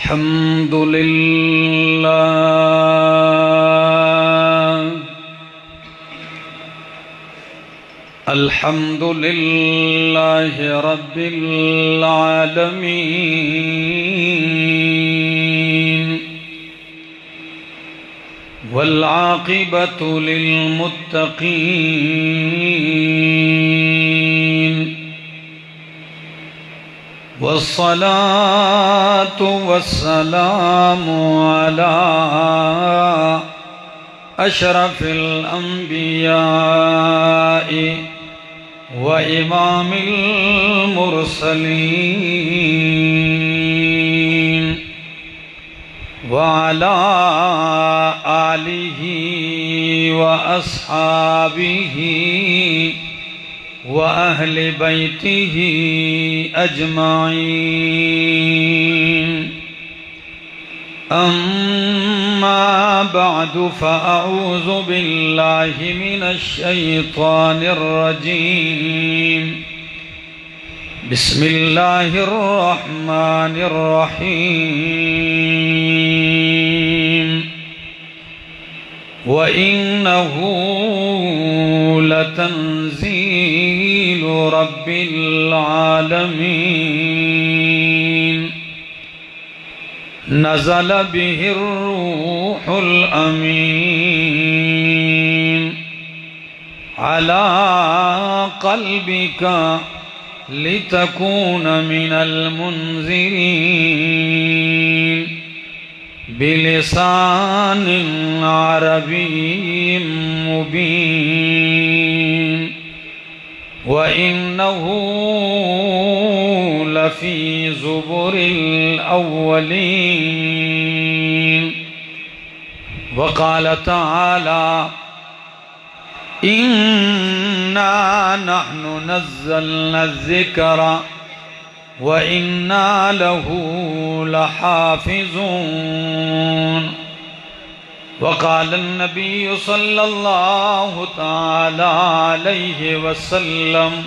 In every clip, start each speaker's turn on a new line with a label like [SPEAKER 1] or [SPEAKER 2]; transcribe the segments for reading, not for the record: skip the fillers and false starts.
[SPEAKER 1] الحمد لله الحمد لله رب العالمين والعاقبة للمتقين والصلاة والسلام على أشرف الأنبياء وإمام المرسلين وعلى آله وأصحابه وأهل بيته أجمعين أما بعد فأعوذ بالله من الشيطان الرجيم بسم الله الرحمن الرحيم وإنه لتنزيل رب العالمين نزل به الروح الأمين على قلبك لتكون من المنذرين بلسان عربي مبين وإنه لفي زبر الأولين وقال تعالى إنا نحن نزلنا الذكر وإنا له لحافظون وقال النبي صلى الله تعالى عليه وسلم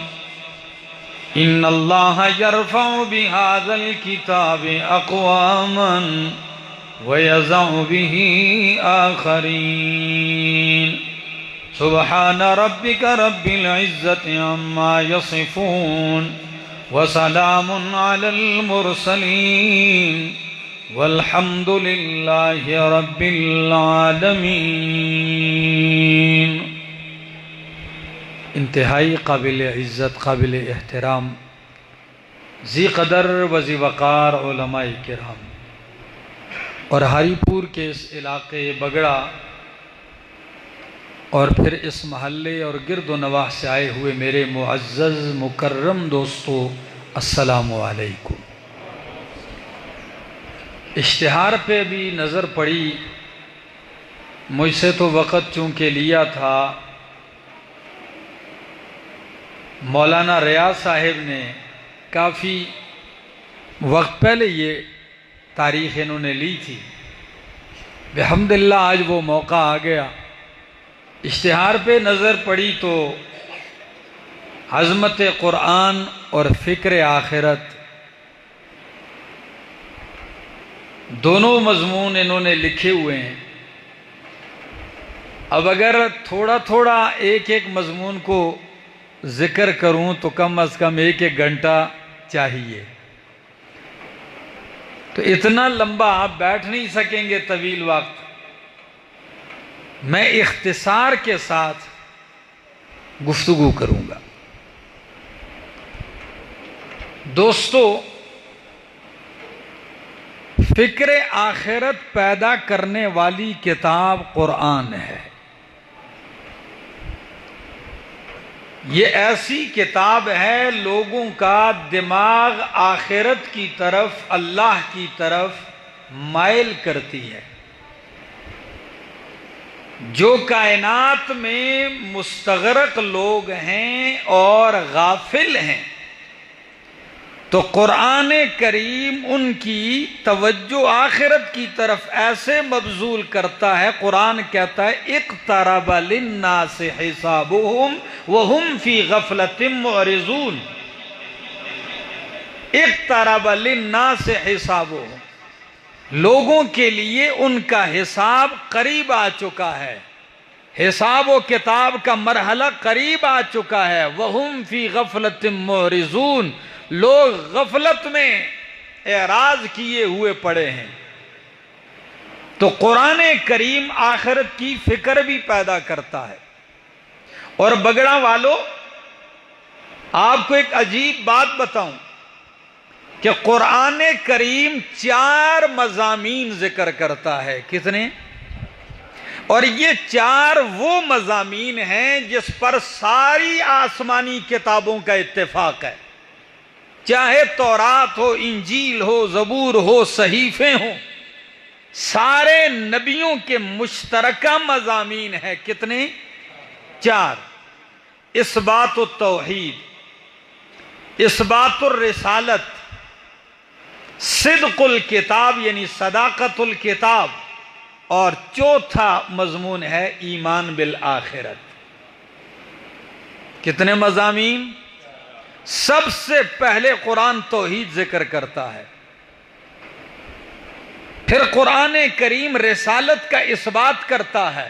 [SPEAKER 1] إن الله يرفع بهذا الكتاب أقواما ويضع به آخرين سبحان ربك رب العزة عما يصفون وسلام على المرسلين والحمد لله رب العالمین۔ انتہائی قابل عزت، قابل احترام، ذی قدر و ذی وقار علماء کرام اور ہری پور کے اس علاقے بگڑا اور پھر اس محلے اور گرد و نواح سے آئے ہوئے میرے معزز مکرم دوستو، السلام علیکم۔ اشتہار پہ بھی نظر پڑی، مجھ سے تو وقت چونکہ لیا تھا، مولانا ریاض صاحب نے کافی وقت پہلے یہ تاریخ انہوں نے لی تھی، بحمداللہ آج وہ موقع آ گیا۔ اشتہار پہ نظر پڑی تو عظمت قرآن اور فکر آخرت دونوں مضمون انہوں نے لکھے ہوئے ہیں۔ اب اگر تھوڑا تھوڑا ایک ایک مضمون کو ذکر کروں تو کم از کم ایک ایک گھنٹہ چاہیے، تو اتنا لمبا آپ بیٹھ نہیں سکیں گے طویل وقت۔ میں اختصار کے ساتھ گفتگو کروں گا۔ دوستو، فکر آخرت پیدا کرنے والی کتاب قرآن ہے۔ یہ ایسی کتاب ہے لوگوں کا دماغ آخرت کی طرف، اللہ کی طرف مائل کرتی ہے۔ جو کائنات میں مستغرق لوگ ہیں اور غافل ہیں، تو قرآن کریم ان کی توجہ آخرت کی طرف ایسے مبذول کرتا ہے۔ قرآن کہتا ہے اقترب للناس حسابهم وهم فی غفلۃ معرضون۔ اقترب للناس حسابهم، لوگوں کے لیے ان کا حساب قریب آ چکا ہے، حساب و کتاب کا مرحلہ قریب آ چکا ہے۔ وَهُمْ فِي غَفْلَةٍ مُعْرِضُونَ، لوگ غفلت میں اعراض کیے ہوئے پڑے ہیں۔ تو قرآن کریم آخرت کی فکر بھی پیدا کرتا ہے۔ اور بگڑا والوں، آپ کو ایک عجیب بات بتاؤں کہ قرآن کریم 4 مضامین ذکر کرتا ہے۔ کتنے؟ اور یہ 4 وہ مضامین ہیں جس پر ساری آسمانی کتابوں کا اتفاق ہے، چاہے تورات ہو، انجیل ہو، زبور ہو، صحیفے ہوں، سارے نبیوں کے مشترکہ مضامین ہیں۔ کتنے؟ 4۔ اثبات التوحید، اثبات الرسالت، صدق الکتاب یعنی صداقت الکتاب، اور چوتھا مضمون ہے ایمان بالآخرت۔ کتنے مضامین؟ سب سے پہلے قرآن توحید ذکر کرتا ہے، پھر قرآن کریم رسالت کا اثبات کرتا ہے،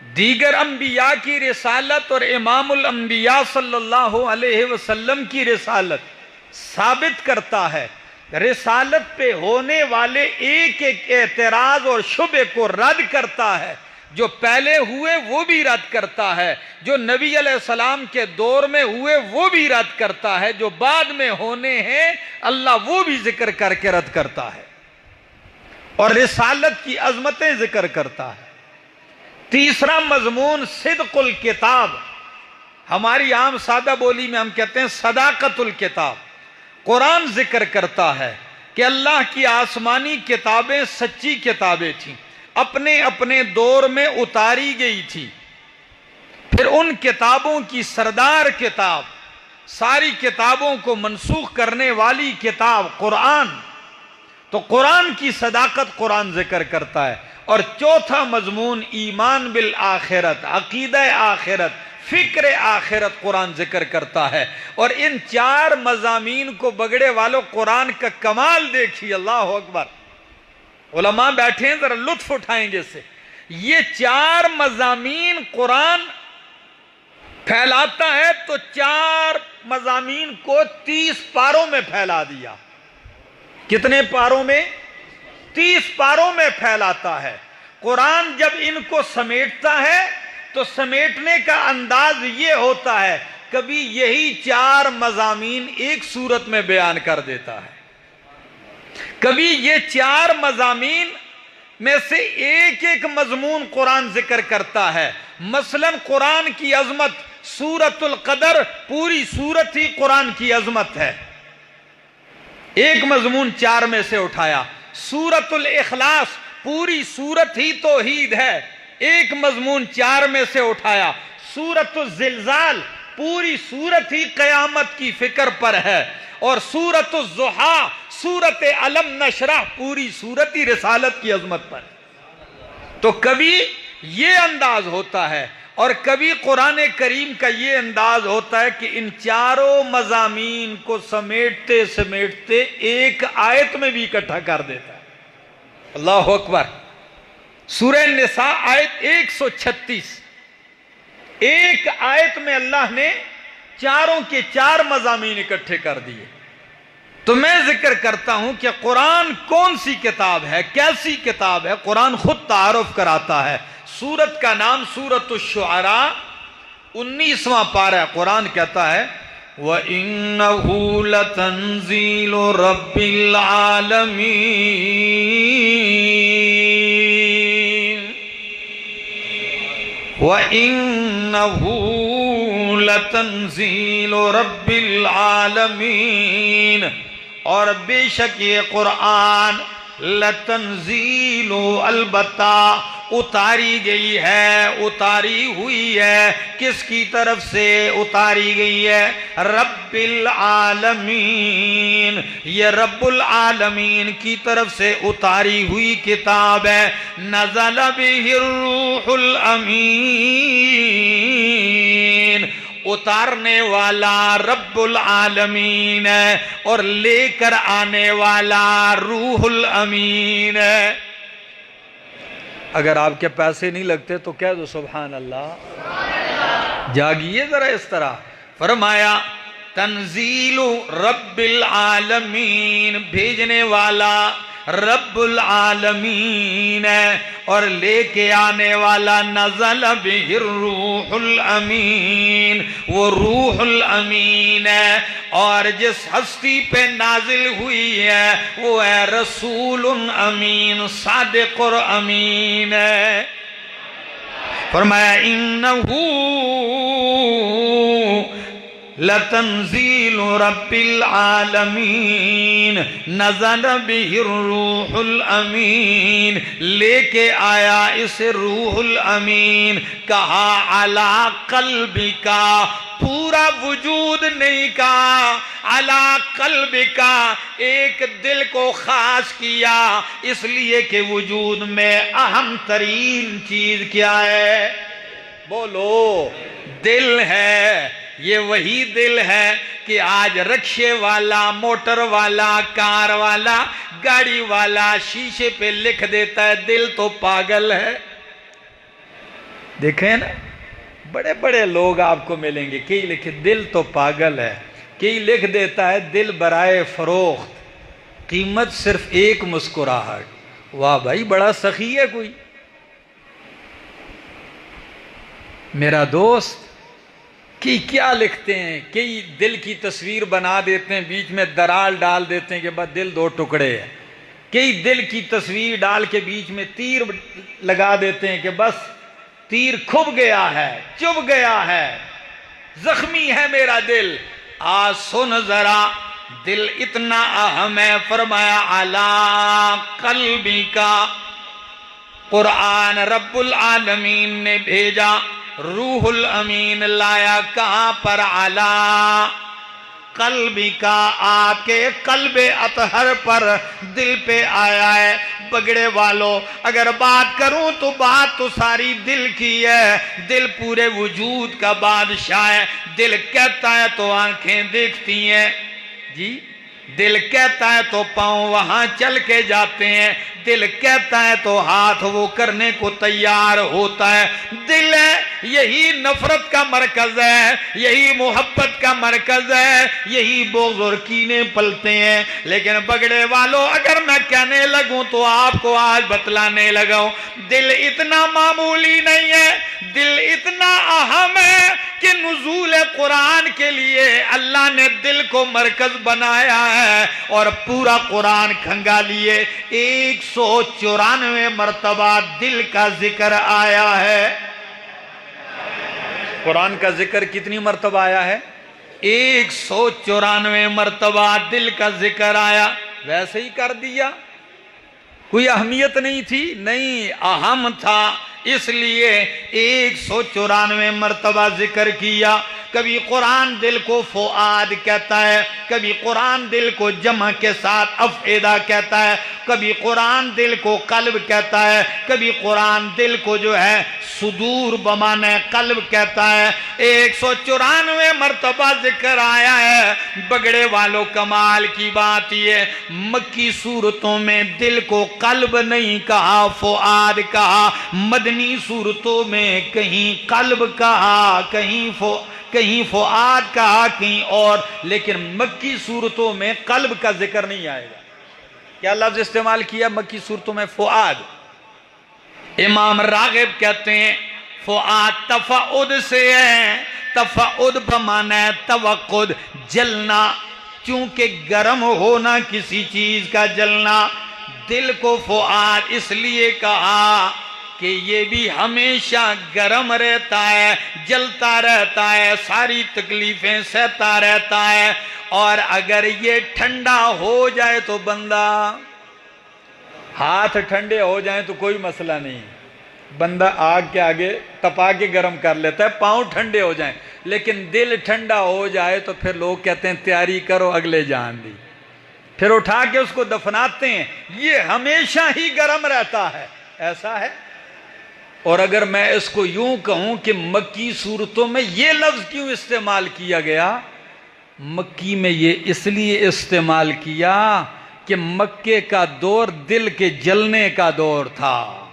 [SPEAKER 1] دیگر انبیاء کی رسالت اور امام الانبیاء صلی اللہ علیہ وسلم کی رسالت ثابت کرتا ہے، رسالت پہ ہونے والے ایک ایک اعتراض اور شبہ کو رد کرتا ہے، جو پہلے ہوئے وہ بھی رد کرتا ہے، جو نبی علیہ السلام کے دور میں ہوئے وہ بھی رد کرتا ہے، جو بعد میں ہونے ہیں اللہ وہ بھی ذکر کر کے رد کرتا ہے، اور رسالت کی عظمتیں ذکر کرتا ہے۔ تیسرا مضمون صدق الکتاب، ہماری عام سادہ بولی میں ہم کہتے ہیں صداقت الکتاب۔ قرآن ذکر کرتا ہے کہ اللہ کی آسمانی کتابیں سچی کتابیں تھیں، اپنے اپنے دور میں اتاری گئی تھی، پھر ان کتابوں کی سردار کتاب، ساری کتابوں کو منسوخ کرنے والی کتاب قرآن، تو قرآن کی صداقت قرآن ذکر کرتا ہے۔ اور چوتھا مضمون ایمان بالآخرت، عقیدہ آخرت، فکر آخرت قرآن ذکر کرتا ہے۔ اور ان 4 مضامین کو بگڑے والوں قرآن کا کمال دیکھیے، اللہ اکبر، علماء بیٹھے ہیں ذرا لطف اٹھائیں گے اس سے۔ یہ 4 مضامین قرآن پھیلاتا ہے تو 4 مضامین کو 30 پاروں میں پھیلا دیا۔ کتنے پاروں میں؟ 30 پاروں میں پھیلاتا ہے۔ قرآن جب ان کو سمیٹتا ہے تو سمیٹنے کا انداز یہ ہوتا ہے، کبھی یہی 4 مضامین ایک سورت میں بیان کر دیتا ہے، کبھی یہ 4 مضامین میں سے ایک ایک مضمون قرآن ذکر کرتا ہے۔ مثلا قرآن کی عظمت، سورۃ القدر پوری سورت ہی قرآن کی عظمت ہے، ایک مضمون 4 میں سے اٹھایا۔ سورۃ الاخلاص پوری سورت ہی توحید ہے، ایک مضمون 4 میں سے اٹھایا۔ سورۃ الزلزال پوری سورت ہی قیامت کی فکر پر ہے، اور سورۃ الضحیٰ، سورۃ علم نشرح پوری سورت ہی رسالت کی عظمت پر۔ تو کبھی یہ انداز ہوتا ہے اور کبھی قرآن کریم کا یہ انداز ہوتا ہے کہ ان 4 مضامین کو سمیٹتے سمیٹتے ایک آیت میں بھی اکٹھا کر دیتا ہے۔ اللہ اکبر۔ سورہ نساء آیت 136، ایک آیت میں اللہ نے 4 کے 4 مضامین اکٹھے کر دیے۔ تو میں ذکر کرتا ہوں کہ قرآن کون سی کتاب ہے، کیسی کتاب ہے، قرآن خود تعارف کراتا ہے۔ سورت کا نام سورۃ الشعراء، 19واں پارہ ہے۔ قرآن کہتا ہے وَإِنَّهُ لَتَنزِيلُ رَبِّ الْعَالَمِينَ وَإِنَّهُ لَتَنزِيلُ رَبِّ الْعَالَمِينَ، اور بے شک یہ قرآن لتنزیل، البتہ اتاری گئی ہے، اتاری ہوئی ہے، کس کی طرف سے اتاری گئی ہے؟ رب العالمین، یہ رب العالمین کی طرف سے اتاری ہوئی کتاب ہے۔ نزل بہ الروح الامین، اتارنے والا رب العالمین ہے اور لے کر آنے والا روح الامین ہے۔ اگر آپ کے پیسے نہیں لگتے تو کہہ دو سبحان اللہ، جاگیے ذرا اس طرح۔ فرمایا تنزیل رب العالمین، بھیجنے والا رب العالمین ہے اور لے کے آنے والا نزل بہ الروح الامین، وہ روح الامین ہے اور جس ہستی پہ نازل ہوئی ہے وہ ہے رسول امین، صادق اور امین ہے۔ فرمایا انہو لتنزیل رب العالمین نزل بہ الروح الامین، لے کے آیا اس روح الامین، کہا علی قلبک، پورا وجود نہیں کہا، علی قلبک، ایک دل کو خاص کیا، اس لیے کہ وجود میں اہم ترین چیز کیا ہے؟ بولو، دل ہے۔ یہ وہی دل ہے کہ آج رکشے والا، موٹر والا، کار والا، گاڑی والا شیشے پہ لکھ دیتا ہے دل تو پاگل ہے۔ دیکھیں نا، بڑے بڑے لوگ آپ کو ملیں گے، کئی لکھے دل تو پاگل ہے، کئی لکھ دیتا ہے دل برائے فروخت، قیمت صرف ایک مسکراہٹ۔ واہ بھائی، بڑا سخی ہے کوئی۔ میرا دوست کہ کیا لکھتے ہیں، کئی دل کی تصویر بنا دیتے ہیں، بیچ میں درال ڈال دیتے ہیں کہ بس دل دو ٹکڑے ہے، کئی دل کی تصویر ڈال کے بیچ میں تیر لگا دیتے ہیں کہ بس تیر کھب گیا ہے، چبھ گیا ہے، زخمی ہے میرا دل۔ سن ذرا، دل اتنا اہم ہے۔ فرمایا علی قلبک، قرآن رب العالمین نے بھیجا، روح الامین لایا، کہاں پر؟ علی قلبک، آپ کے قلب اطہر پر، دل پہ آیا ہے۔ بگڑے والوں، اگر بات کروں تو بات تو ساری دل کی ہے، دل پورے وجود کا بادشاہ ہے۔ دل کہتا ہے تو آنکھیں دیکھتی ہیں، جی، دل کہتا ہے تو پاؤں وہاں چل کے جاتے ہیں، دل کہتا ہے تو ہاتھ وہ کرنے کو تیار ہوتا ہے۔ دل ہے، یہی نفرت کا مرکز ہے، یہی محبت کا مرکز ہے، یہی بغض اور کینے پلتے ہیں۔ لیکن بگڑے والوں، اگر میں کہنے لگوں تو آپ کو آج بتلانے لگا ہوں، دل اتنا معمولی نہیں ہے، دل اتنا اہم ہے کہ نزول قرآن کے لیے اللہ نے دل کو مرکز بنایا ہے اور پورا قرآن کھنگا لیے 194 مرتبہ دل کا ذکر آیا ہے۔ قرآن کا ذکر کتنی مرتبہ آیا ہے؟ 194 مرتبہ دل کا ذکر آیا۔ ویسے ہی کر دیا، کوئی اہمیت نہیں تھی؟ نہیں، اہم تھا، اس لیے 194 مرتبہ ذکر کیا۔ کبھی قرآن دل کو فؤاد کہتا ہے، کبھی قرآن دل کو جمع کے ساتھ افئدہ کہتا ہے، کبھی قرآن دل کو قلب کہتا ہے، کبھی قرآن دل کو جو ہے صدور بمانے قلب کہتا ہے۔ 194 مرتبہ ذکر آیا ہے۔ بگڑے والوں، کمال کی بات یہ، مکی صورتوں میں دل کو قلب نہیں کہا، فؤاد کہا۔ مدنی صورتوں میں کہیں قلب کہا، کہیں فؤاد کہا، کہیں اور، لیکن مکی صورتوں میں قلب کا ذکر نہیں آئے گا۔ کیا لفظ استعمال کیا مکی صورتوں میں؟ فؤاد۔ امام راغب کہتے ہیں فؤاد تفعد سے ہے، تفعد بمعنی توقد، جلنا، چونکہ گرم ہونا کسی چیز کا جلنا۔ دل کو فؤاد اس لیے کہا کہ یہ بھی ہمیشہ گرم رہتا ہے، جلتا رہتا ہے، ساری تکلیفیں سہتا رہتا ہے، اور اگر یہ ٹھنڈا ہو جائے تو بندہ، ہاتھ ٹھنڈے ہو جائیں تو کوئی مسئلہ نہیں، بندہ آگ کے آگے تپا کے گرم کر لیتا ہے، پاؤں ٹھنڈے ہو جائیں، لیکن دل ٹھنڈا ہو جائے تو پھر لوگ کہتے ہیں تیاری کرو اگلے جان دی، پھر اٹھا کے اس کو دفناتے ہیں۔ یہ ہمیشہ ہی گرم رہتا ہے، ایسا ہے؟ اور اگر میں اس کو یوں کہوں کہ مکی صورتوں میں یہ لفظ کیوں استعمال کیا گیا؟ مکی میں یہ اس لیے استعمال کیا کہ مکے کا دور دل کے جلنے کا دور تھا،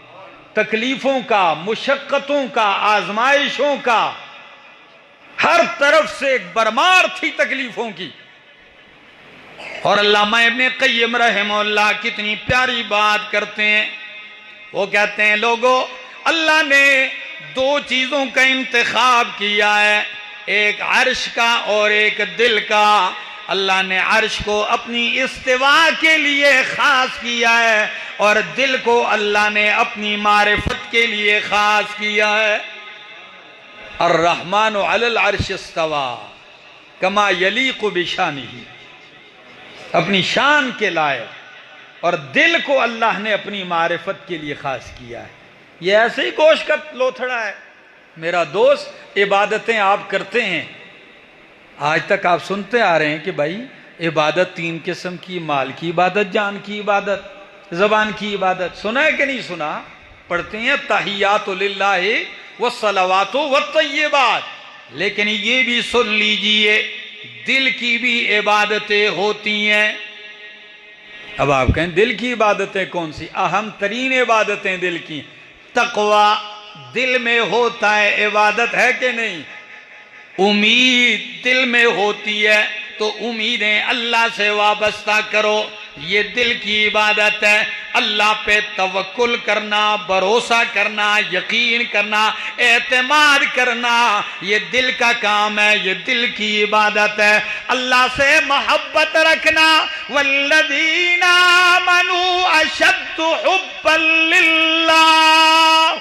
[SPEAKER 1] تکلیفوں کا، مشقتوں کا، آزمائشوں کا، ہر طرف سے ایک برمار تھی تکلیفوں کی۔ اور علامہ ابن قیم رحمہ اللہ کتنی پیاری بات کرتے ہیں، وہ کہتے ہیں لوگوں، اللہ نے دو چیزوں کا انتخاب کیا ہے، ایک عرش کا اور ایک دل کا۔ اللہ نے عرش کو اپنی استوا کے لیے خاص کیا ہے اور دل کو اللہ نے اپنی معرفت کے لیے خاص کیا ہے۔ الرحمن علی العرش استوا کما یلیق بشانہ، اپنی شان کے لائق، اور دل کو اللہ نے اپنی معرفت کے لیے خاص کیا ہے۔ یہ ایسے ہی گوشت کا لوتھڑا ہے میرا دوست۔ عبادتیں آپ کرتے ہیں، آج تک آپ سنتے آ رہے ہیں کہ بھائی عبادت تین قسم کی، مال کی عبادت، جان کی عبادت، زبان کی عبادت، سنا ہے کہ نہیں سنا؟ پڑھتے ہیں تحیات للہ والصلوات والطیبات، لیکن یہ بھی سن لیجئے دل کی بھی عبادتیں ہوتی ہیں۔ اب آپ کہیں دل کی عبادتیں کون سی؟ اہم ترین عبادتیں دل کی، تقوی دل میں ہوتا ہے، عبادت ہے کہ نہیں؟ امید دل میں ہوتی ہے تو امیدیں اللہ سے وابستہ کرو، یہ دل کی عبادت ہے۔ اللہ پہ توکل کرنا، بھروسہ کرنا، یقین کرنا، اعتماد کرنا، یہ دل کا کام ہے، یہ دل کی عبادت ہے۔ اللہ سے محبت رکھنا، والذین آمنوا اشد حبا للہ،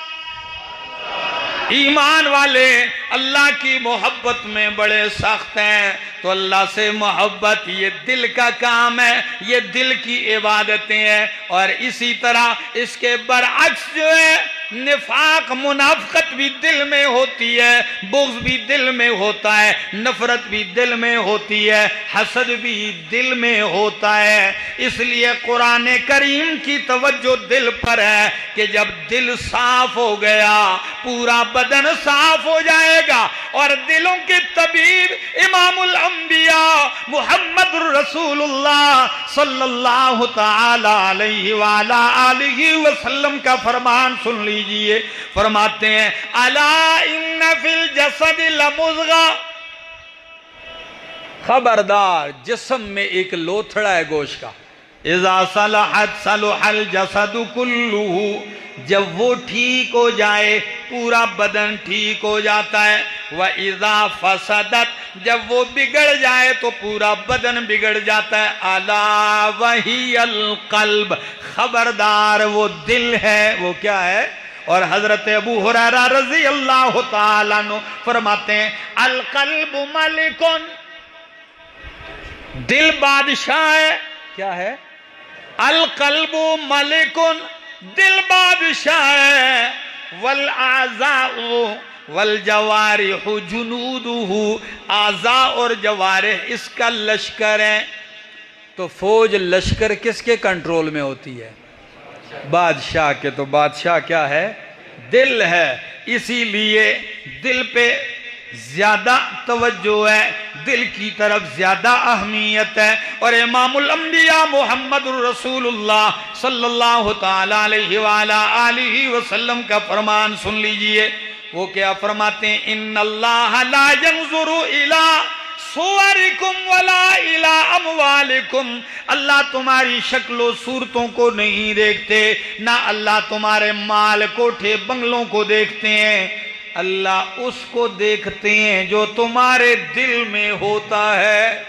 [SPEAKER 1] ایمان والے اللہ کی محبت میں بڑے سخت ہیں، تو اللہ سے محبت یہ دل کا کام ہے، یہ دل کی عبادتیں ہیں۔ اور اسی طرح اس کے برعکس جو ہے نفاق، منافقت بھی دل میں ہوتی ہے، بغض بھی دل میں ہوتا ہے، نفرت بھی دل میں ہوتی ہے، حسد بھی دل میں ہوتا ہے۔ اس لیے قرآن کریم کی توجہ دل پر ہے کہ جب دل صاف ہو گیا پورا بدن صاف ہو جائے گا۔ اور دلوں کے طبیب امام الانبیاء محمد رسول اللہ صلی اللہ تعالی علیہ وآلہ آلہ وسلم کا فرمان سن لیجئے، فرماتے ہیں الا ان فی الجسد لمضغہ، خبردار جسم میں ایک لوتھڑا ہے گوشت کا، اذا صلحت صلح الجسد کلہ، جب وہ ٹھیک ہو جائے پورا بدن ٹھیک ہو جاتا ہے، وَإِذَا فَسَدَتْ، جب وہ بگڑ جائے تو پورا بدن بگڑ جاتا ہے، اَلَا وَهِيَ الْقَلْبِ، خبردار وہ دل ہے۔ وہ کیا ہے؟ اور حضرت ابو ہریرہ رضی اللہ تعالیٰ عنہ فرماتے ہیں القلب ملکن، دل بادشاہ ہے۔ کیا ہے؟ القلب ملکن، دل بادشاہ ہے، والاعضاء والجوارح جنودہ، اعضاء اور جوارح اس کا لشکر ہے۔ تو فوج لشکر کس کے کنٹرول میں ہوتی ہے؟ بادشاہ کے۔ تو بادشاہ کیا ہے؟ دل ہے۔ اسی لیے دل پہ زیادہ توجہ ہے، دل کی طرف زیادہ اہمیت ہے۔ اور امام الانبیاء محمد رسول اللہ صلی اللہ تعالی علیہ وآلہ آلہ وسلم کا فرمان سن لیجئے، وہ کیا فرماتے ہیں؟ ان اللہ لا ينظر الى صورکم ولا الى اموالکم، اللہ تمہاری شکل و صورتوں کو نہیں دیکھتے، نہ اللہ تمہارے مال کوٹھے بنگلوں کو دیکھتے ہیں، اللہ اس کو دیکھتے ہیں جو تمہارے دل میں ہوتا ہے۔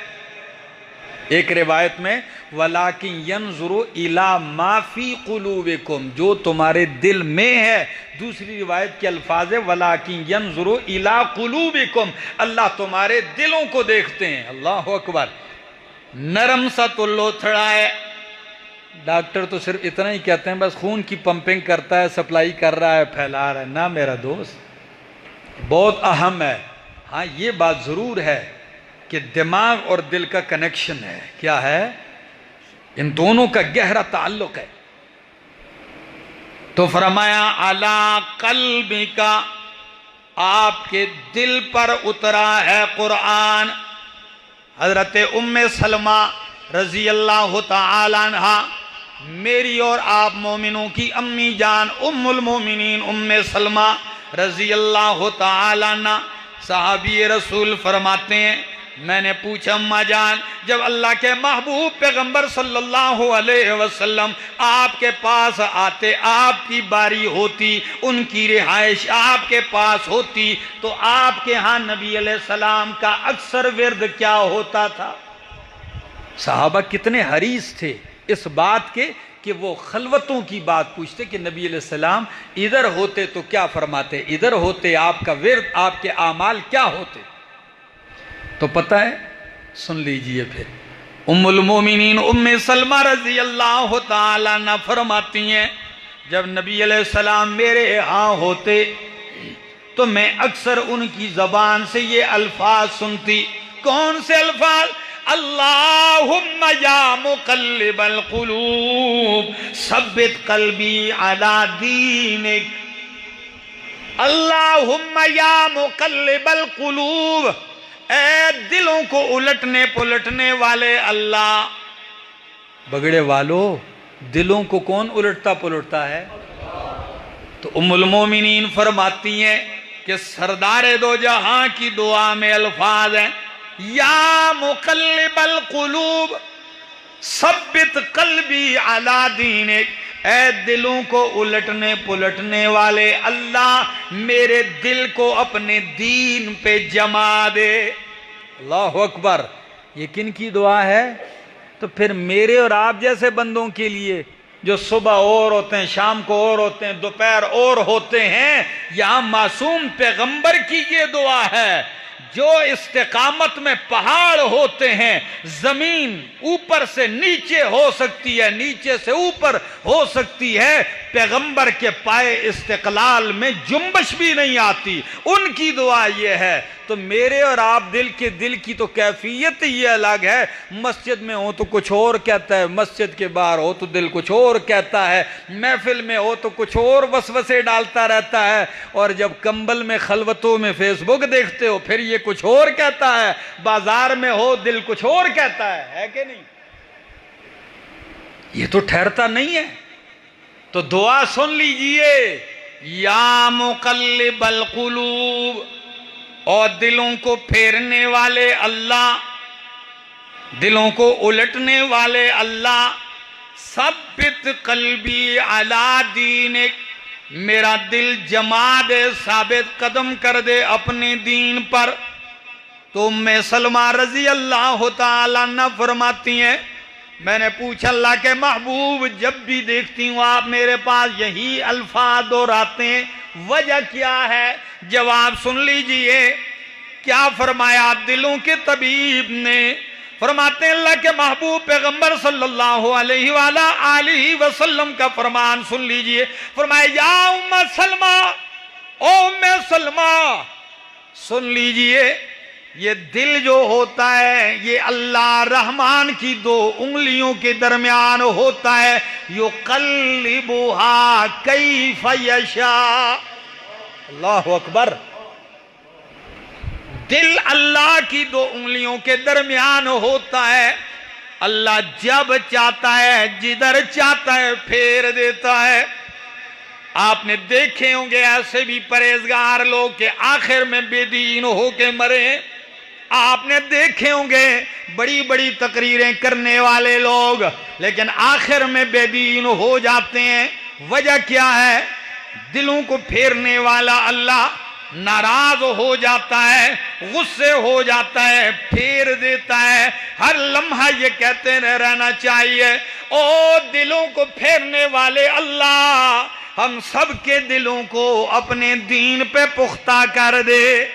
[SPEAKER 1] ایک روایت میں وَلَٰكِنْ يَنْظُرُ إِلَىٰ مَا فِي قُلُوبِكُمْ، جو تمہارے دل میں ہے۔ دوسری روایت کے الفاظ ہے وَلَٰكِنْ يَنْظُرُ إِلَىٰ قُلُوبِكُمْ، اللہ تمہارے دلوں کو دیکھتے ہیں۔ اللہ اکبر۔ نرم سا تو لوتھڑا ہے، ڈاکٹر تو صرف اتنا ہی کہتے ہیں بس خون کی پمپنگ کرتا ہے، سپلائی کر رہا ہے، پھیلا رہا ہے۔ نہ میرا دوست، بہت اہم ہے۔ ہاں یہ بات ضرور ہے کہ دماغ اور دل کا کنیکشن ہے۔ کیا ہے؟ ان دونوں کا گہرا تعلق ہے۔ تو فرمایا علی قلبک، آپ کے دل پر اترا ہے قرآن۔ حضرت ام سلمہ رضی اللہ تعالی عنہ، میری اور آپ مومنوں کی امی جان ام المومنین ام سلمہ رضی اللہ تعالی عنہ، صحابی رسول فرماتے ہیں میں نے پوچھا اماں جان، جب اللہ کے محبوب پیغمبر صلی اللہ علیہ وسلم آپ کے پاس آتے، آپ کی باری ہوتی، ان کی رہائش آپ کے پاس ہوتی، تو آپ کے ہاں نبی علیہ السلام کا اکثر ورد کیا ہوتا تھا؟ صحابہ کتنے حریص تھے اس بات کے کہ وہ خلوتوں کی بات پوچھتے کہ نبی علیہ السلام ادھر ہوتے تو کیا فرماتے، ادھر ہوتے آپ کا ورد، آپ کے اعمال کیا ہوتے؟ تو پتہ ہے، سن لیجئے پھر ام المومنین ام سلمہ رضی اللہ تعالی عنہ فرماتی ہیں جب نبی علیہ السلام میرے ہاں ہوتے تو میں اکثر ان کی زبان سے یہ الفاظ سنتی۔ کون سے الفاظ؟ اللہم یا مقلب القلوب ثبت قلبی علی دینک۔ اللہم یا مقلب القلوب، اے دلوں کو الٹنے پلٹنے والے اللہ۔ بگڑے والو، دلوں کو کون الٹتا پلٹتا ہے؟ تو ام المومنین فرماتی ہیں کہ سردار دو جہاں کی دعا میں الفاظ ہیں، یا مقلب القلوب ثبت قلبی علی دینک، اے دلوں کو الٹنے پلٹنے والے اللہ، میرے دل کو اپنے دین پہ جما دے۔ اللہ اکبر، یہ کن کی دعا ہے؟ تو پھر میرے اور آپ جیسے بندوں کے لیے جو صبح اور ہوتے ہیں، شام کو اور ہوتے ہیں، دوپہر اور ہوتے ہیں، یہاں معصوم پیغمبر کی یہ دعا ہے۔ جو استقامت میں پہاڑ ہوتے ہیں، زمین اوپر سے نیچے ہو سکتی ہے، نیچے سے اوپر ہو سکتی ہے، پیغمبر کے پائے استقلال میں جنبش بھی نہیں آتی، ان کی دعا یہ ہے۔ تو میرے اور آپ دل کی تو کیفیت یہ الگ ہے، مسجد میں ہو تو کچھ اور کہتا ہے، مسجد کے باہر ہو تو دل کچھ اور کہتا ہے، محفل میں ہو تو کچھ اور وسوسے ڈالتا رہتا ہے، اور جب کمبل میں خلوتوں میں فیس بک دیکھتے ہو پھر یہ کچھ اور کہتا ہے، بازار میں ہو دل کچھ اور کہتا ہے کہ نہیں؟ یہ تو ٹھہرتا نہیں ہے۔ تو دعا سن لیجئے، یا مقلب القلوب، اور دلوں کو پھیرنے والے اللہ، دلوں کو الٹنے والے اللہ، ثبت قلبی علی دینک، میرا دل جما دے، ثابت قدم کر دے اپنے دین پر۔ تو ام سلمہ رضی اللہ تعالی عنہ فرماتی ہیں میں نے پوچھا اللہ کے محبوب، جب بھی دیکھتی ہوں آپ میرے پاس یہی الفاظ دہراتے ہیں، وجہ کیا ہے؟ جواب سن لیجئے، کیا فرمایا دلوں کے طبیب نے؟ فرماتے ہیں اللہ کے محبوب پیغمبر صلی اللہ علیہ وآلہ وسلم کا فرمان سن لیجئے۔ فرمایا یا ام سلمہ، او ام سلمہ سن لیجئے، یہ دل جو ہوتا ہے یہ اللہ رحمان کی دو انگلیوں کے درمیان ہوتا ہے، یقلبھا کیف یشاء۔ اللہ اکبر، دل اللہ کی دو انگلیوں کے درمیان ہوتا ہے، اللہ جب چاہتا ہے جدھر چاہتا ہے پھیر دیتا ہے۔ آپ نے دیکھے ہوں گے ایسے بھی پرہیزگار لوگ کہ آخر میں بے دین ہو کے مرے، آپ نے دیکھے ہوں گے بڑی بڑی تقریریں کرنے والے لوگ لیکن آخر میں بے دین ہو جاتے ہیں۔ وجہ کیا ہے؟ دلوں کو پھیرنے والا اللہ ناراض ہو جاتا ہے، غصے ہو جاتا ہے، پھیر دیتا ہے۔ ہر لمحہ یہ کہتے رہنا چاہیے، او دلوں کو پھیرنے والے اللہ، ہم سب کے دلوں کو اپنے دین پہ پختہ کر دے۔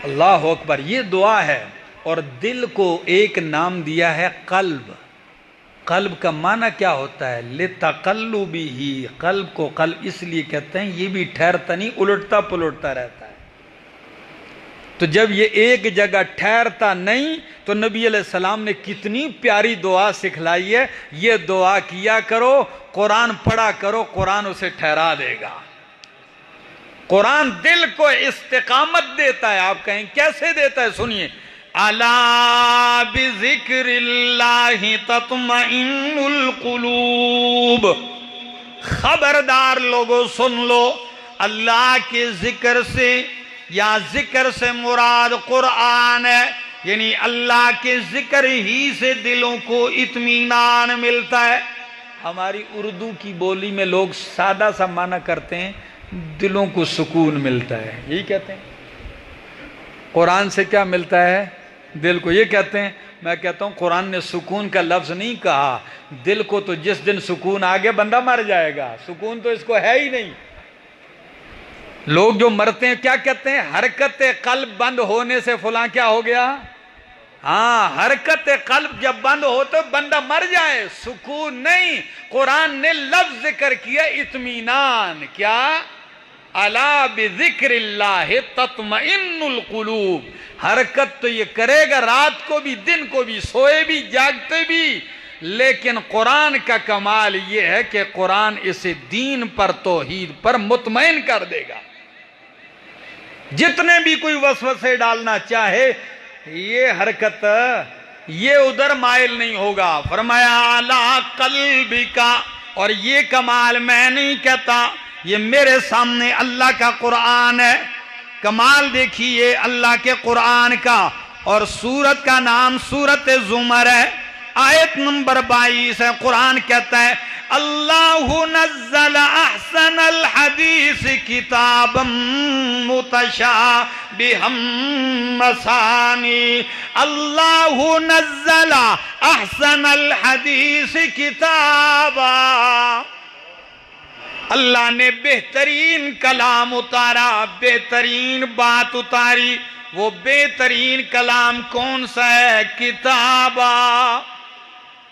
[SPEAKER 1] اللہ اکبر، یہ دعا ہے۔ اور دل کو ایک نام دیا ہے قلب۔ قلب کا معنی کیا ہوتا ہے؟ لِتَقَلُّبِهِ، قلب کو قلب اس لیے کہتے ہیں یہ بھی ٹھہرتا نہیں، الٹتا پلٹتا رہتا ہے۔ تو جب یہ ایک جگہ ٹھہرتا نہیں تو نبی علیہ السلام نے کتنی پیاری دعا سکھلائی ہے، یہ دعا کیا کرو، قرآن پڑھا کرو، قرآن اسے ٹھہرا دے گا۔ قرآن دل کو استقامت دیتا ہے۔ آپ کہیں کیسے دیتا ہے؟ سنیے، الا بذکر اللہ تطمئن القلوب، خبردار لوگوں سن لو، اللہ کے ذکر سے، یا ذکر سے مراد قرآن ہے، یعنی اللہ کے ذکر ہی سے دلوں کو اطمینان ملتا ہے۔ ہماری اردو کی بولی میں لوگ سادہ سا معنی کرتے ہیں، دلوں کو سکون ملتا ہے، یہی کہتے ہیں۔ قرآن سے کیا ملتا ہے؟ دل کو۔ یہ کہتے ہیں، میں کہتا ہوں قرآن نے سکون کا لفظ نہیں کہا، دل کو تو جس دن سکون آگے بندہ مر جائے گا، سکون تو اس کو ہے ہی نہیں۔ لوگ جو مرتے ہیں کیا کہتے ہیں؟ حرکت قلب بند ہونے سے فلاں کیا ہو گیا؟ ہاں، حرکت قلب جب بند ہو تو بندہ مر جائے، سکون نہیں۔ قرآن نے لفظ ذکر کیا اطمینان، کیا؟ الا بذکر اللہ تطمئن القلوب۔ حرکت تو یہ کرے گا رات کو بھی، دن کو بھی، سوئے بھی، جاگتے بھی، لیکن قرآن کا کمال یہ ہے کہ قرآن اسے دین پر، توحید پر مطمئن کر دے گا۔ جتنے بھی کوئی وسوسے ڈالنا چاہے، یہ حرکت یہ ادھر مائل نہیں ہوگا۔ فرمایا علی قلبک، اور یہ کمال میں نہیں کہتا، یہ میرے سامنے اللہ کا قرآن ہے۔ کمال دیکھیے اللہ کے قرآن کا، اور سورت کا نام سورت زمر ہے، آیت نمبر 22 ہے۔ قرآن کہتا ہے اللہ نزل احسن الحدیث کتابا متشابہا مثانی، اللہ نزل احسن الحدیث کتابا، اللہ نے بہترین کلام اتارا، بہترین بات اتاری۔ وہ بہترین کلام کون سا ہے؟ کتابا،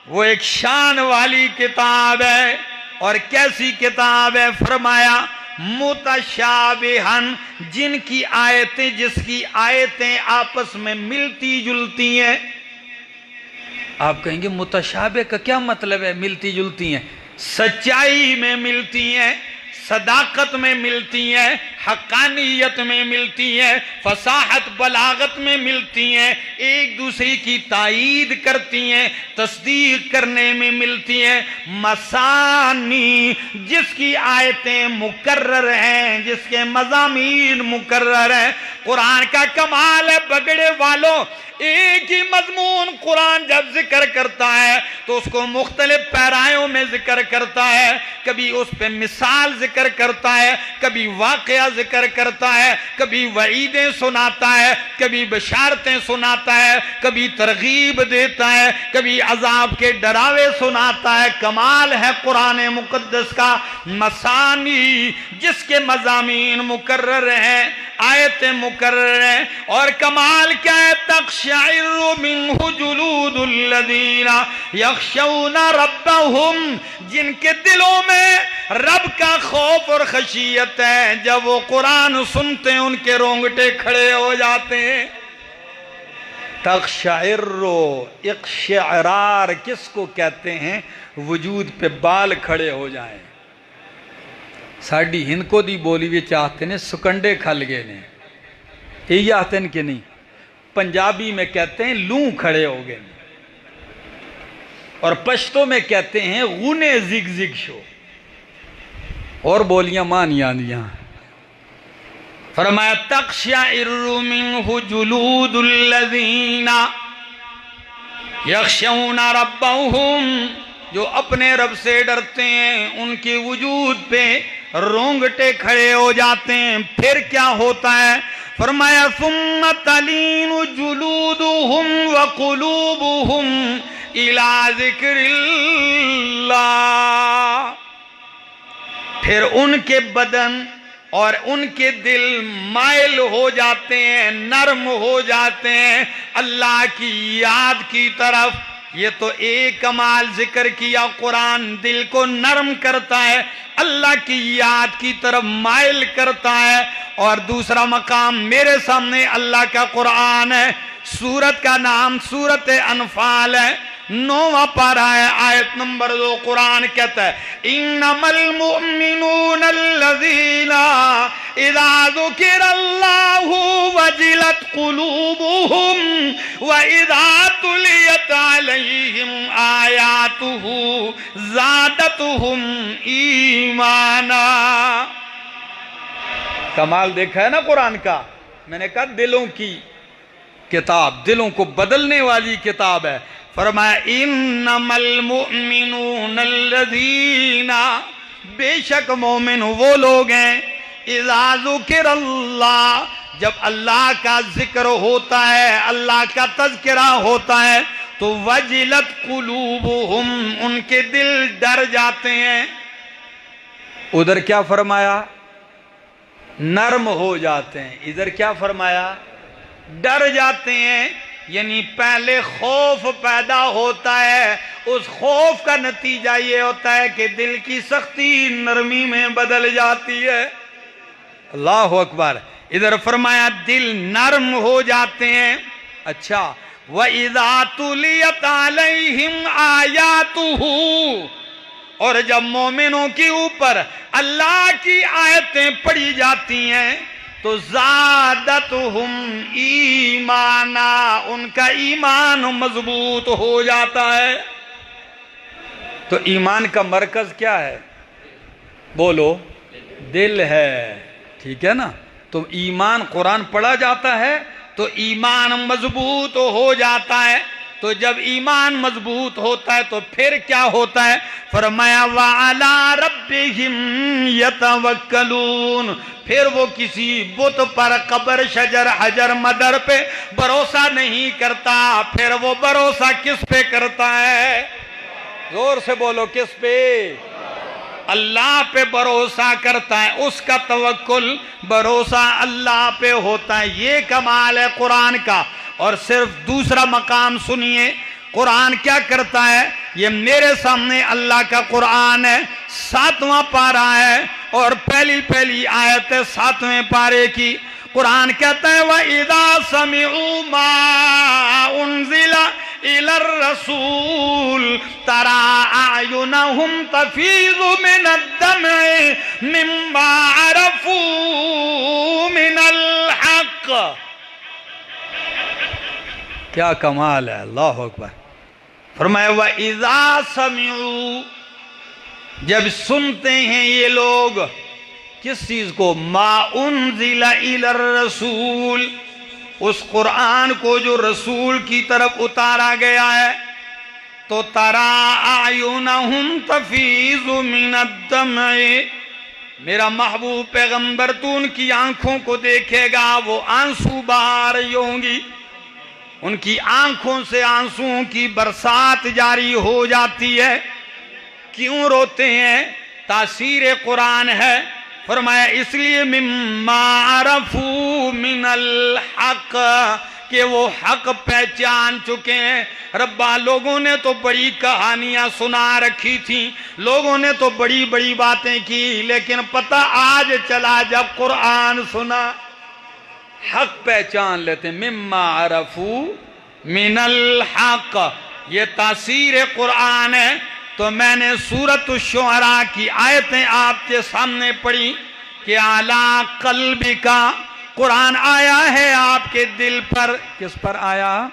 [SPEAKER 1] وہ ایک شان والی کتاب ہے۔ اور کیسی کتاب ہے؟ فرمایا متشابہن، جن کی آیتیں، جس کی آیتیں آپس میں ملتی جلتی ہیں۔ آپ کہیں گے متشابہ کا کیا مطلب ہے؟ ملتی جلتی ہیں، سچائی میں ملتی ہیں، صداقت میں ملتی ہیں، حقانیت میں ملتی ہیں، فصاحت بلاغت میں ملتی ہیں، ایک دوسرے کی تائید کرتی ہیں، تصدیق کرنے میں ملتی ہیں۔ مثانی، جس کی آیتیں مکرر ہیں، جس کے مضامین مکرر ہیں۔ قرآن کا کمال ہے بگڑے والوں، ایک ہی مضمون قرآن جب ذکر کرتا ہے تو اس کو مختلف پیرایوں میں ذکر کرتا ہے، کبھی اس پہ مثال ذکر کرتا ہے، کبھی واقعہ ذکر کرتا ہے، کبھی وعیدیں سناتا ہے، کبھی بشارتیں سناتا ہے، کبھی ترغیب دیتا ہے، کبھی عذاب کے ڈراوے سناتا ہے۔ کمال ہے قرآن مقدس کا۔ مثانی، جس کے مضامین مکرر ہیں، آیتیں مکرر ہیں۔ اور کمال کیا ہے؟ تقشعر منہ جلود الذین یخشون ربہم، جن کے دلوں میں رب کا خوف اور خشیت ہے، جب وہ قرآن سنتے ہیں ان کے رونگٹے کھڑے ہو جاتے ہیں۔ تقشعر، اقشعرار کس کو کہتے ہیں؟ وجود پہ بال کھڑے ہو جائیں۔ ساڑی ہند کو دی بولی بھی چاہتے ہیں سکنڈے کھل گئے نے، یہ آتے ہیں کہ نہیں؟ پنجابی میں کہتے ہیں لوں کھڑے ہو گئے، اور پشتو میں کہتے ہیں غنے زگ زگ شو، اور بولیاں مانی آندیاں۔ فرمایا تقشعر منہ جلود الذین یخشون ربہم، جو اپنے رب سے ڈرتے ہیں ان کے وجود پہ رونگٹے کھڑے ہو جاتے ہیں۔ پھر کیا ہوتا ہے؟ فرمایا ثم تلین جلودہم وقلوبہم الی ذکر اللہ، پھر ان کے بدن اور ان کے دل مائل ہو جاتے ہیں، نرم ہو جاتے ہیں اللہ کی یاد کی طرف۔ یہ تو ایک کمال ذکر کیا، قرآن دل کو نرم کرتا ہے، اللہ کی یاد کی طرف مائل کرتا ہے۔ اور دوسرا مقام میرے سامنے اللہ کا قرآن ہے، سورت کا نام سورت انفال ہے، 9واں پارہ ہے، آیت نمبر 2۔ قرآن کہتا ہے انما المؤمنون الذین اذا ذکر اللہ وجلت قلوبهم واذا تلیت علیہم آیاتہ زادتہم ایمانا۔ کمال دیکھا ہے نا قرآن کا، میں نے کہا دلوں کی کتاب، دلوں کو بدلنے والی کتاب ہے۔ فرمایا انما المؤمنون الذین، بے شک مومن وہ لوگ ہیں، اذا ذکر اللہ، جب اللہ کا ذکر ہوتا ہے، اللہ کا تذکرہ ہوتا ہے تو وجلت قلوبہم، ان کے دل ڈر جاتے ہیں۔ ادھر کیا فرمایا؟ نرم ہو جاتے ہیں۔ ادھر کیا فرمایا؟ ڈر جاتے ہیں، یعنی پہلے خوف پیدا ہوتا ہے، اس خوف کا نتیجہ یہ ہوتا ہے کہ دل کی سختی نرمی میں بدل جاتی ہے۔ اللہ اکبر۔ ادھر فرمایا دل نرم ہو جاتے ہیں۔ اچھا، وَإِذَا تُلِيَتْ عَلَيْهِمْ آيَاتُهُ، اور جب مومنوں کے اوپر اللہ کی آیتیں پڑھی جاتی ہیں تو زادتہم ایمانا، ان کا ایمان مضبوط ہو جاتا ہے۔ تو ایمان کا مرکز کیا ہے؟ بولو، دل ہے، ٹھیک ہے نا؟ تو ایمان، قرآن پڑھا جاتا ہے تو ایمان مضبوط ہو جاتا ہے۔ تو جب ایمان مضبوط ہوتا ہے تو پھر کیا ہوتا ہے؟ فرمایا وَعَلَىٰ رَبِّهِمْ يَتَوَكَّلُونَ، پھر وہ کسی بت پر، قبر، شجر، حجر، مدر پہ بھروسہ نہیں کرتا، پھر وہ بھروسہ کس پہ کرتا ہے؟ زور سے بولو، کس پہ؟ اللہ پہ بھروسہ کرتا ہے، اس کا توکل، بھروسہ اللہ پہ ہوتا ہے۔ یہ کمال ہے قرآن کا۔ اور صرف دوسرا مقام سنیے، قرآن کیا کرتا ہے؟ یہ میرے سامنے اللہ کا قرآن ہے، 7واں پارہ ہے اور پہلی آیت ہے 7ویں پارے کی۔ قرآن کہتا ہے وَإِذَا سَمِعُوا مَا أُنزِلَ إِلَى الرَّسُولِ تَرَىٰ أَعْيُنَهُمْ تَفِيضُ مِنَ الدَّمْعِ مِمَّا عَرَفُوا مِنَ الْحَقِّ۔ کیا کمال ہے، اللہ اکبر۔ فرمایا وَإِذَا سَمِعُوا، جب سنتے ہیں یہ لوگ کس چیز کو؟ مَا أُنزِلَ إِلَى الرَّسُولِ، اس قرآن کو جو رسول کی طرف اتارا گیا ہے، تو تَرَىٰ أَعْيُنَهُمْ تَفِيضُ مِنَ الدَّمْعِ، میرا محبوب پیغمبر تو ان کی آنکھوں کو دیکھے گا، وہ آنسو بہا رہی ہوں گی، ان کی آنکھوں سے آنسوؤں کی برسات جاری ہو جاتی ہے۔ کیوں روتے ہیں؟ تاثیر قرآن ہے۔ فرمایا اس لیے مما عرفوا من الحق، کہ وہ حق پہچان چکے ہیں۔ ربا، لوگوں نے تو بڑی کہانیاں سنا رکھی تھیں، لوگوں نے تو بڑی بڑی باتیں کی، لیکن پتہ آج چلا جب قرآن سنا، حق پہچان لیتے۔ مما عرفوا من الحق، یہ تاثیر قرآن ہے۔ تو میں نے سورۃ الشعراء کی آیتیں آپ کے سامنے پڑھی کہ اعلیٰ قلبی کا، قرآن آیا ہے آپ کے دل پر۔ کس پر آیا؟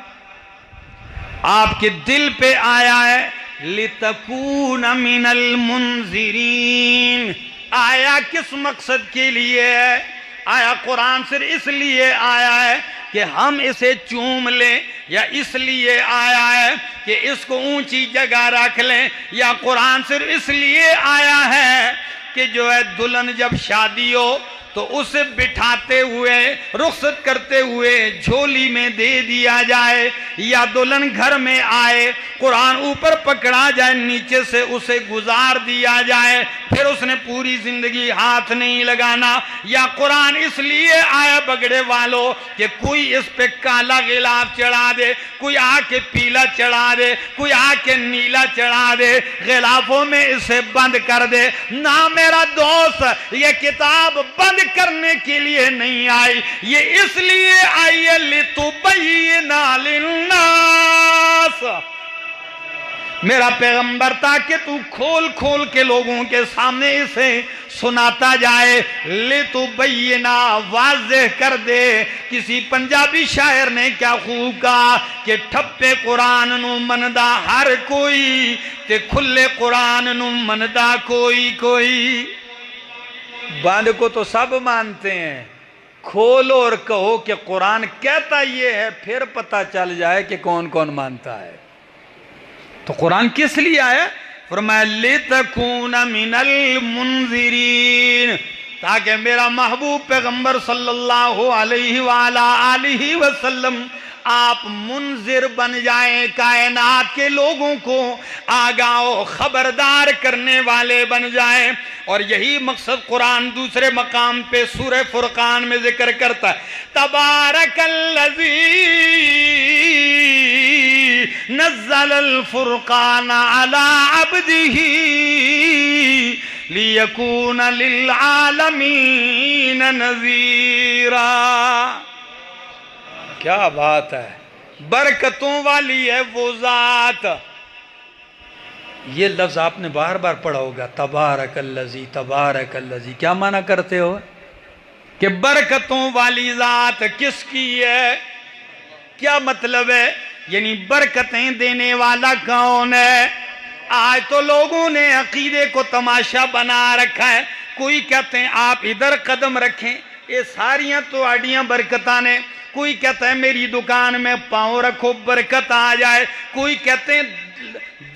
[SPEAKER 1] آپ کے دل پہ آیا ہے۔ لِتَكُونَ مِنَ الْمُنذِرِينَ، آیا کس مقصد کے لیے ہے؟ آیا قرآن صرف اس لیے آیا ہے کہ ہم اسے چوم لیں، یا اس لیے آیا ہے کہ اس کو اونچی جگہ رکھ لیں، یا قرآن صرف اس لیے آیا ہے کہ جو ہے دلہن جب شادی ہو تو اسے بٹھاتے ہوئے رخصت کرتے ہوئے جھولی میں دے دیا جائے، یا دلہن گھر میں آئے قرآن اوپر پکڑا جائے نیچے سے اسے گزار دیا جائے، پھر اس نے پوری زندگی ہاتھ نہیں لگانا۔ یا قرآن اس لیے آیا بگڑے والوں کہ کوئی اس پہ کالا غلاف چڑھا دے، کوئی آ کے پیلا چڑھا دے، کوئی آ کے نیلا چڑھا دے، غلافوں میں اسے بند کر دے۔ نہ میرا دوست، یہ کتاب بند کرنے کے لیے نہیں آئی، یہ اس لیے آئی ہے لِتُبَيِّنَ لِلنَّاسِ، میرا پیغمبر تاکہ تو کھول کھول کے لوگوں کے سامنے اسے سناتا جائے، لِتُبَيِّنَ واضح کر دے۔ کسی پنجابی شاعر نے کیا خوب کہا کہ ٹھپے قرآن نو مندا ہر کوئی تے کھلے قرآن نو مندا کوئی کوئی۔ بند کو تو سب مانتے ہیں، کھولو اور کہو کہ قرآن کہتا یہ ہے، پھر پتہ چل جائے کہ کون کون مانتا ہے۔ تو قرآن کس لیے آیا؟ فرمایا لِتَكُونَ مِنَ الْمُنذِرِينَ، تاکہ میرا محبوب پیغمبر صلی اللہ علیہ وآلہ وسلم آپ منذر بن جائیں، کائنات کے لوگوں کو آگاہ و خبردار کرنے والے بن جائیں۔ اور یہی مقصد قرآن دوسرے مقام پہ سورہ فرقان میں ذکر کرتا ہے، تبارک الذی نزل الفرقان علی عبدہ لیکون للعالمین نذیرا۔ کیا بات ہے، برکتوں والی ہے وہ ذات۔ یہ لفظ آپ نے بار بار پڑھا ہوگا، تبارک الذی، تبارک الذی، کیا معنی کرتے ہو؟ کہ برکتوں والی ذات کس کی ہے؟ کیا مطلب ہے؟ یعنی برکتیں دینے والا کون ہے؟ آج تو لوگوں نے عقیدے کو تماشا بنا رکھا ہے، کوئی کہتے ہیں آپ ادھر قدم رکھیں، یہ ساریاں تو آڑیاں برکتاں نے، کوئی کہتا ہے میری دکان میں پاؤں رکھو برکت آ جائے، کوئی کہتے ہیں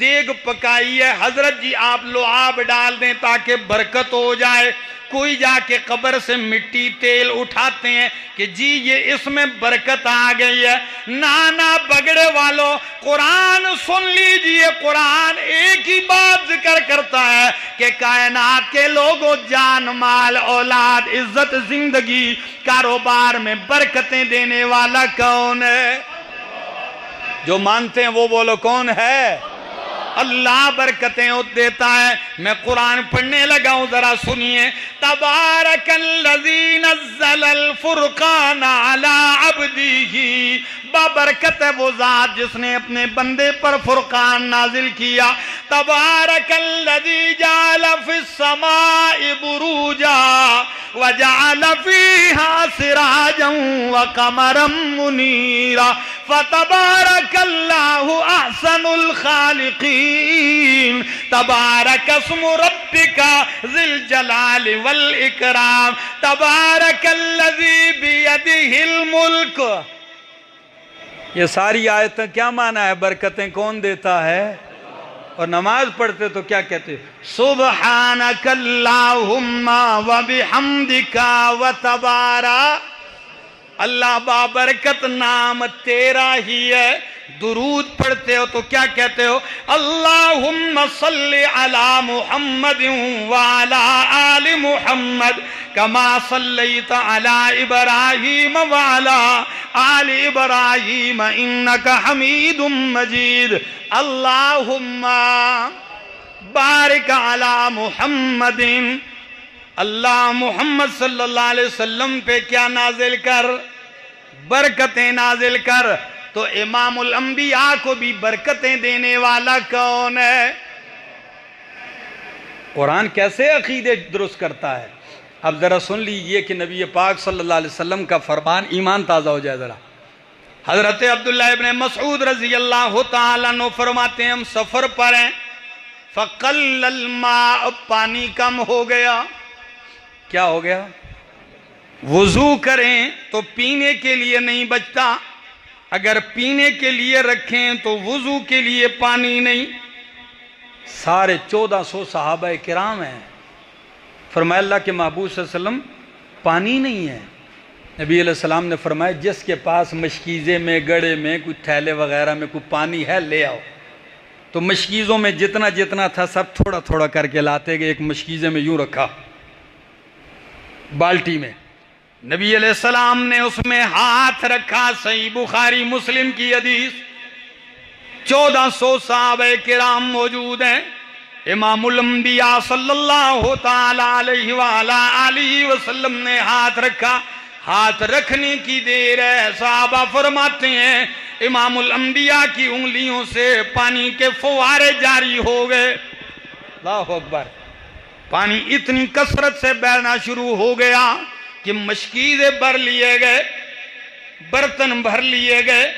[SPEAKER 1] دیگ پکائی ہے حضرت جی آپ لعاب ڈال دیں تاکہ برکت ہو جائے، کوئی جا کے قبر سے مٹی تیل اٹھاتے ہیں کہ جی یہ اس میں برکت آ گئی ہے۔ نانا بگڑے والوں، قرآن سن لیجئے، قرآن ایک ہی بات ذکر کرتا ہے کہ کائنات کے لوگوں، جان مال اولاد عزت زندگی کاروبار میں برکتیں دینے والا کون ہے؟ جو مانتے ہیں وہ بولو کون ہے؟ اللہ برکتیں دیتا ہے۔ میں قرآن پڑھنے لگا ہوں، ذرا سنیے، تبارک الذی نزل الفرقان علی عبدہ، بابرکت ہے وہ ذات جس نے اپنے بندے پر فرقان نازل کیا۔ تبارک الذی جعل فی السماء بروجا وجعل فیہا سراجا وقمرا منیرا فتبارک اللہ احسن الخالقین، تبارک اسم ربک ذی الجلال والاکرام، تبارک الذی بیدہ الملک۔ یہ ساری آیتیں کیا معنی ہے؟ برکتیں کون دیتا ہے؟ اور نماز پڑھتے تو کیا کہتے؟ سبحانک اللہم وبحمدک وتبارک اللہ، بابرکت نام تیرا ہی ہے۔ درود پڑھتے ہو تو کیا کہتے ہو؟ اللہم صلی علی محمد وعلی آل محمد کما صلیت علی ابراہیم وعلی آل ابراہیم انک حمید مجید۔ اللہم بارک علی محمد، اللہ محمد صلی اللہ علیہ وسلم پہ کیا نازل کر؟ برکتیں نازل کر۔ تو امام الانبیاء کو بھی برکتیں دینے والا کون ہے؟ قرآن کیسے عقیدے درست کرتا ہے؟ اب ذرا سن لیجئے کہ نبی پاک صلی اللہ علیہ وسلم کا فرمان، ایمان تازہ ہو جائے ذرا۔ حضرت عبداللہ ابن مسعود رضی اللہ تعالیٰ عنہ فرماتے ہیں ہم سفر پر ہیں، فقل الماء، پانی کم ہو گیا۔ کیا ہو گیا؟ وضو کریں تو پینے کے لیے نہیں بچتا، اگر پینے کے لیے رکھیں تو وضو کے لیے پانی نہیں۔ سارے 1400 صحابہ کرام ہیں۔ فرمایا اللہ کے محبوب صلی اللہ علیہ وسلم پانی نہیں ہے۔ نبی علیہ السلام نے فرمایا جس کے پاس مشکیزے میں، گڑے میں، کوئی تھیلے وغیرہ میں کوئی پانی ہے لے آؤ۔ تو مشکیزوں میں جتنا جتنا تھا سب تھوڑا تھوڑا کر کے لاتے گئے، ایک مشکیزے میں یوں رکھا بالٹی میں، نبی علیہ السلام نے اس میں ہاتھ رکھا۔ صحیح بخاری مسلم کی حدیث، 1400 صحابہ کرام موجود ہیں، امام الانبیاء صلی اللہ تعالی علیہ وآلہ وسلم نے ہاتھ رکھا۔ ہاتھ رکھنے کی دیر ہے، صحابہ فرماتے ہیں امام الانبیاء کی انگلیوں سے پانی کے فوارے جاری ہو گئے۔ اللہ اکبر! پانی اتنی کثرت سے بہنا شروع ہو گیا کہ مشکیزیں بھر لیے گئے، برتن بھر لیے گئے،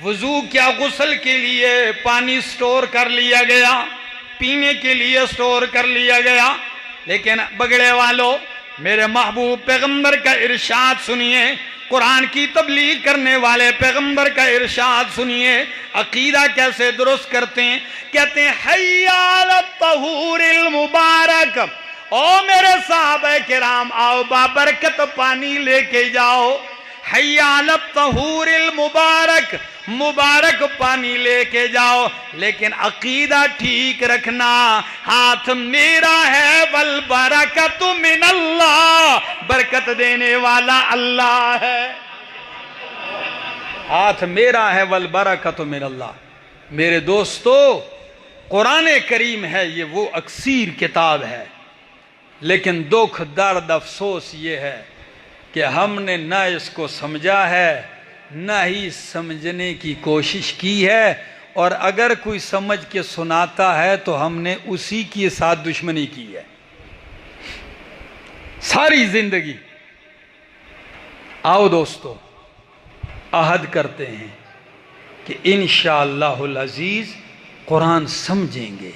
[SPEAKER 1] وضو کیا غسل کے لیے پانی سٹور کر لیا گیا، پینے کے لیے سٹور کر لیا گیا۔ لیکن بگڑے والوں، میرے محبوب پیغمبر کا ارشاد سنیے، قرآن کی تبلیغ کرنے والے پیغمبر کا ارشاد سنیے، عقیدہ کیسے درست کرتے ہیں۔ کہتے ہیں حی علی الطہور المبارک، او میرے صحابہ کرام آؤ بابرکت پانی لے کے جاؤ، حی علی الطہور المبارک، مبارک پانی لے کے جاؤ، لیکن عقیدہ ٹھیک رکھنا، ہاتھ میرا ہے والبرکت من اللہ، برکت دینے والا اللہ ہے، ہاتھ میرا ہے والبرکت من اللہ۔ میرے دوستو، قرآن کریم ہے یہ وہ اکسیر کتاب ہے، لیکن دکھ درد افسوس یہ ہے کہ ہم نے نہ اس کو سمجھا ہے نہ ہی سمجھنے کی کوشش کی ہے، اور اگر کوئی سمجھ کے سناتا ہے تو ہم نے اسی کے ساتھ دشمنی کی ہے ساری زندگی۔ آؤ دوستو، عہد کرتے ہیں کہ انشاءاللہ العزیز قرآن سمجھیں گے،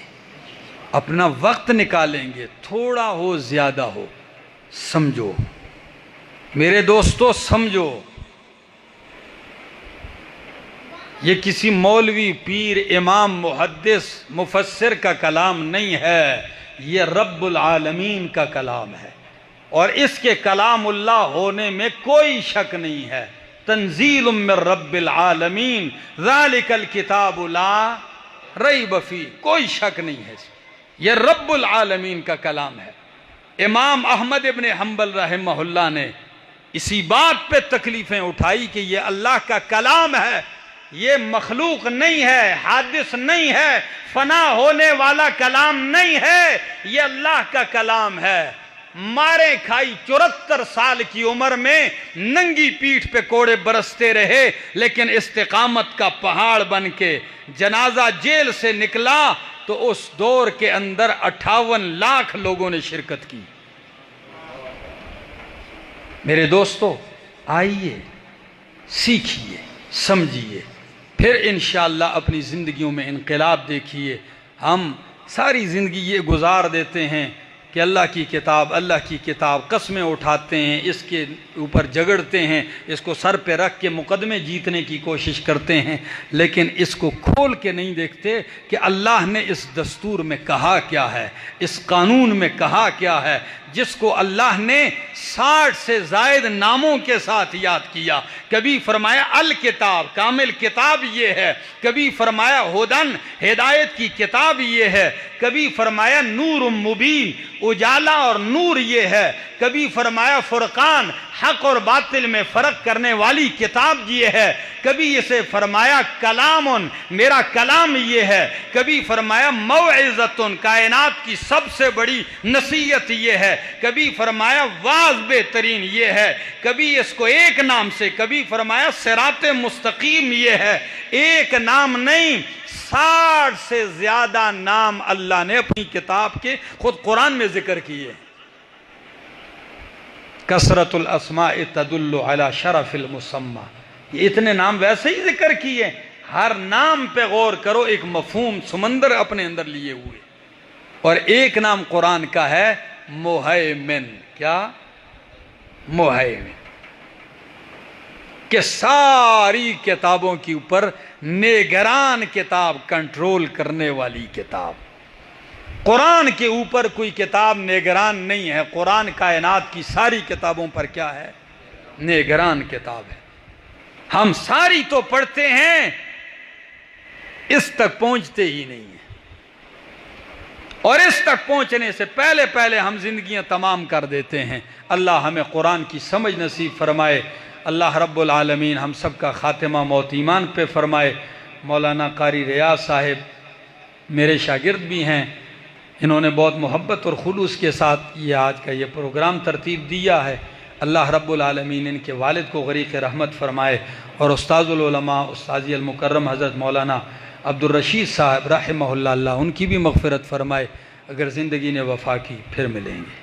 [SPEAKER 1] اپنا وقت نکالیں گے، تھوڑا ہو زیادہ ہو، سمجھو میرے دوستو، سمجھو۔ یہ کسی مولوی، پیر، امام، محدث، مفسر کا کلام نہیں ہے، یہ رب العالمین کا کلام ہے، اور اس کے کلام اللہ ہونے میں کوئی شک نہیں ہے۔ تنزیل من رب العالمین، ذالک الکتاب لا ریب فیہ، کوئی شک نہیں ہے، یہ رب العالمین کا کلام ہے۔ امام احمد ابن حنبل رحمہ اللہ نے اسی بات پہ تکلیفیں اٹھائی کہ یہ اللہ کا کلام ہے، یہ مخلوق نہیں ہے، حادث نہیں ہے، فنا ہونے والا کلام نہیں ہے، یہ اللہ کا کلام ہے۔ مارے کھائی 74 سال کی عمر میں ننگی پیٹھ پہ کوڑے برستے رہے، لیکن استقامت کا پہاڑ بن کے جنازہ جیل سے نکلا تو اس دور کے اندر 58 لاکھ لوگوں نے شرکت کی۔ میرے دوستو، آئیے، سیکھیے، سمجھیے، پھر انشاءاللہ اپنی زندگیوں میں انقلاب دیکھیے۔ ہم ساری زندگی یہ گزار دیتے ہیں کہ اللہ کی کتاب قسمیں اٹھاتے ہیں، اس کے اوپر جگڑتے ہیں، اس کو سر پہ رکھ کے مقدمے جیتنے کی کوشش کرتے ہیں، لیکن اس کو کھول کے نہیں دیکھتے کہ اللہ نے اس دستور میں کہا کیا ہے، اس قانون میں کہا کیا ہے، جس کو اللہ نے 60 سے زائد ناموں کے ساتھ یاد کیا۔ کبھی فرمایا الکتاب، کامل کتاب یہ ہے، کبھی فرمایا ہدن، ہدایت کی کتاب یہ ہے، کبھی فرمایا نور مبین، اجالا اور نور یہ ہے، کبھی فرمایا فرقان، حق اور باطل میں فرق کرنے والی کتاب یہ ہے، کبھی اسے فرمایا کلام، میرا کلام یہ ہے، کبھی فرمایا موعظۃ، کائنات کی سب سے بڑی نصیحت یہ ہے، کبھی فرمایا واعظ بہترین یہ ہے، کبھی اس کو ایک نام سے، کبھی فرمایا صراط مستقیم یہ ہے۔ ایک نام نہیں، 60 سے زیادہ نام اللہ نے اپنی کتاب کے خود قرآن میں ذکر کیے۔ کثرت الاسماء تدل علی شرف المسمى، یہ اتنے نام ویسے ہی ذکر کیے، ہر نام پہ غور کرو، ایک مفہوم سمندر اپنے اندر لیے ہوئے۔ اور ایک نام قرآن کا ہے مہیمن، کیا؟ مہیمن، کہ ساری کتابوں کے اوپر نگران کتاب، کنٹرول کرنے والی کتاب۔ قرآن کے اوپر کوئی کتاب نگران نہیں ہے. قرآن کائنات کی ساری کتابوں پر کیا ہے؟ نگران کتاب ہے. ہم ساری تو پڑھتے ہیں، اس تک پہنچتے ہی نہیں ہیں، اور اس تک پہنچنے سے پہلے ہم زندگیاں تمام کر دیتے ہیں. اللہ ہمیں قرآن کی سمجھ نصیب فرمائے. اللہ رب العالمین ہم سب کا خاتمہ موت ایمان پہ فرمائے. مولانا قاری ریاض صاحب میرے شاگرد بھی ہیں، انہوں نے بہت محبت اور خلوص کے ساتھ یہ آج کا یہ پروگرام ترتیب دیا ہے. اللہ رب العالمین ان کے والد کو غریق رحمت فرمائے، اور استاذ العلماء استاذی المکرم حضرت مولانا عبدالرشید صاحب رحمہ اللہ، اللہ ان کی بھی مغفرت فرمائے. اگر زندگی نے وفا کی پھر ملیں گے.